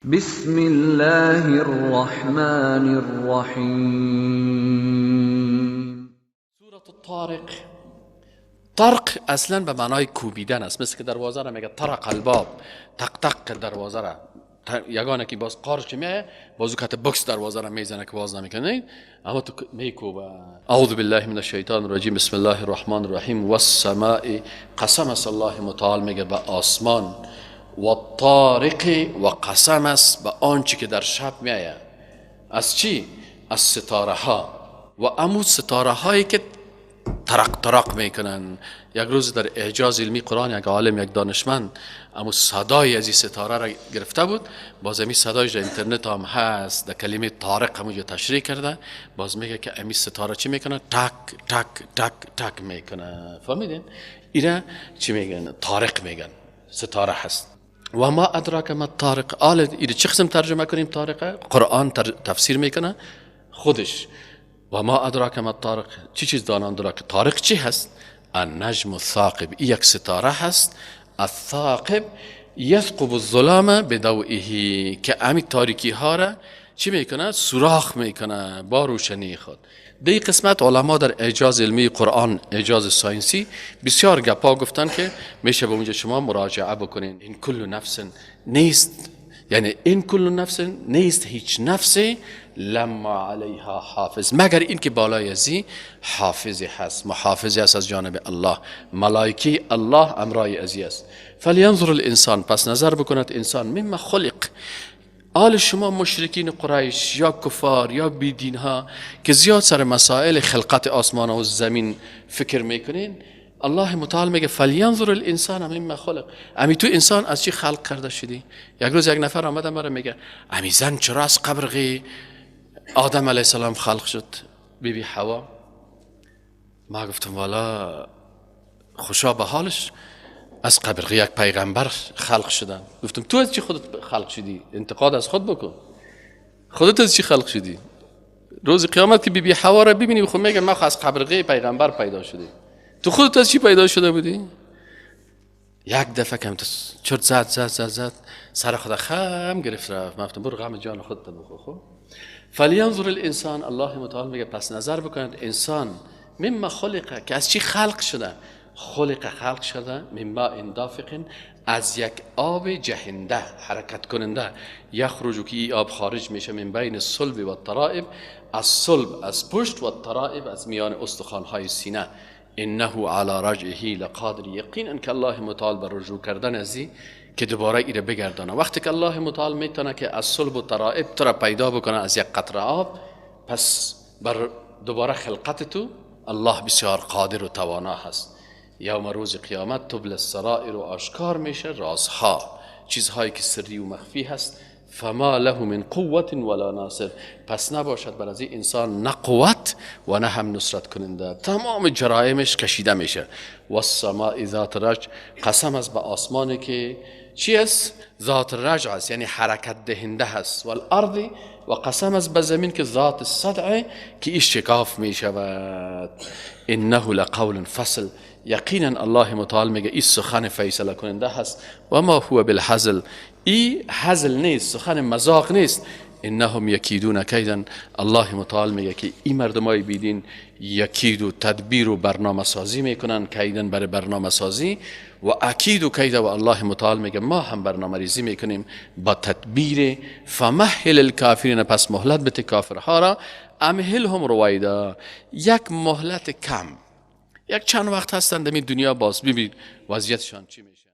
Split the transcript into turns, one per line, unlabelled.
بسم الله الرحمن الرحیم.
سورة الطارق. طرق اصلا به معنای کوبیدن است، مثل که دروازه را میگه طرق الباب، تق تق دروازه را، یگانه که باز قارش میایه بازو کت بکس دروازه را میزنه که باز نمیکنه، اما تو میکوبه. اعوذ بالله من الشیطان الرجیم. بسم الله الرحمن الرحیم. والسماء، قسم است الله متعال میگه به آسمان، و الطارق، و قسم است به آنچه که در شب میایه. از چی؟ از ستاره ها، و امو ستاره هایی که ترق ترق میکنن. یک روز در اعجاز علمی قرآن یک عالم، یک دانشمند، امو صدای از این ستاره را گرفته بود، باز امی صدایش در اینترنت هم هست، در کلمه طارق همونجا تشریح کرده، باز میگه که امی ستاره چی میکنه؟ تک تک تک تک میکنه. فهمیدین؟ اینا چی میگن؟ طارق میگن، ستاره هست. و ما ادراک ما الطارق. اینا چه قسم ترجمه کنیم طارقه؟ قرآن تفسیر میکنه خودش. و ما ادراک ما الطارق، چی چیز دانان که طارق چی هست؟ النجم الثاقب، این یک ستاره هست. الثاقب یثقب الظلام بدوئه، که امی تاریکی ها را چی میکنه؟ سوراخ میکنه با روشنی خود. دی قسمت علما در اعجاز علمی قرآن، اعجاز ساینسی، بسیار گپا گفتن که میشه به اونجا شما مراجعه بکنین. این کل نفس نیست، یعنی این کل نفس نیست هیچ نفسی لما علیها حافظ، مگر این که بالای ازی حافظی هست، محافظی هست از جانب الله، ملائکی الله امرای ازی است. فلینظر الانسان، پس نظر بکند انسان، مما خلق. آل شما مشرکین قریش یا کفار یا بیدین ها که زیاد سر مسائل خلقت آسمان و زمین فکر میکنین، الله متعال میگه فلینظر الانسان مما خلق. امی تو انسان از چی خلق کرده شدی؟ یک روز یک نفر آمده مرا میگه امی زن چرا از قبرغی آدم علیه السلام خلق شد، بی حوا؟ ما گفتم والا خوشا به حالش، از قبرغی یک پیغمبر خلق شدن. گفتم تو از چی خودت خلق شدی؟ انتقاد از خود بکن، خودت از چی خلق شدی؟ روز قیامت که بی حوا را ببینی خود میگه ما از قبرغی پیغمبر پیدا شدی، تو خودت از چی پیدا شده بودی؟ یک دفعه کم چرت زد سر خود خم گرفت رفت. گفتم برو غم جان خودت بخور. خب فلینظر الانسان، الله متعال میگه پس نظر بکنید انسان، مما خلقه، که از چی خلق شده؟ خلق شده من ماء دافق، از یک آب جهنده، حرکت کننده. یخرج، که این آب خارج میشه من بین الصلب و الترائب، از صلب از پشت و الترائب از میان استخوان‌های سینه. انه علی رجعه لقادر، یقینا که الله متعال بر رجوع کردن ازی که دوباره ایره بگردانه. وقتی که الله متعال میتونه که از صلب و ترائب تو را پیدا بکنه از یک قطره آب، پس بر دوباره خلقت تو الله بسیار قادر و توانا هست. یوم روز قیامت تبل السرائر، و آشکار میشه رازها، چیزهایی که سری و مخفی هست. فما له من قوت ولا ناصر، پس نباشد بر از این انسان نه قوت و نه هم نصرت کننده، تمام جرائمش کشیده میشه. والسماء ذات رجع، قسم است به آسمانی که چی است؟ ذات رجع است، یعنی حرکت دهنده هست. والارض، و قسم است به زمین که ذات الصدع، که ایش شکاف میشود. انه لقول فصل، یقینا الله متعال میگه این سخن فیصله کننده هست. و ما هو بالهزل، این هزل نیست، سخن مذاق نیست. انهم یکیدون کیدا، الله متعال میگه که این مردمای بیدین یکید و تدبیر و برنامه سازی میکنن، کیدن برای برنامه سازی، و اکید و کید، و الله متعال میگه ما هم برنامه ریزی میکنیم با تدبیر. فمهل الکافرین، پس مهلت بده کافرها را. امهلهم رویدا، یک مهلت کم، یک چند وقت هستند در این دنیا، باز ببین وضعیتشان چی میشه.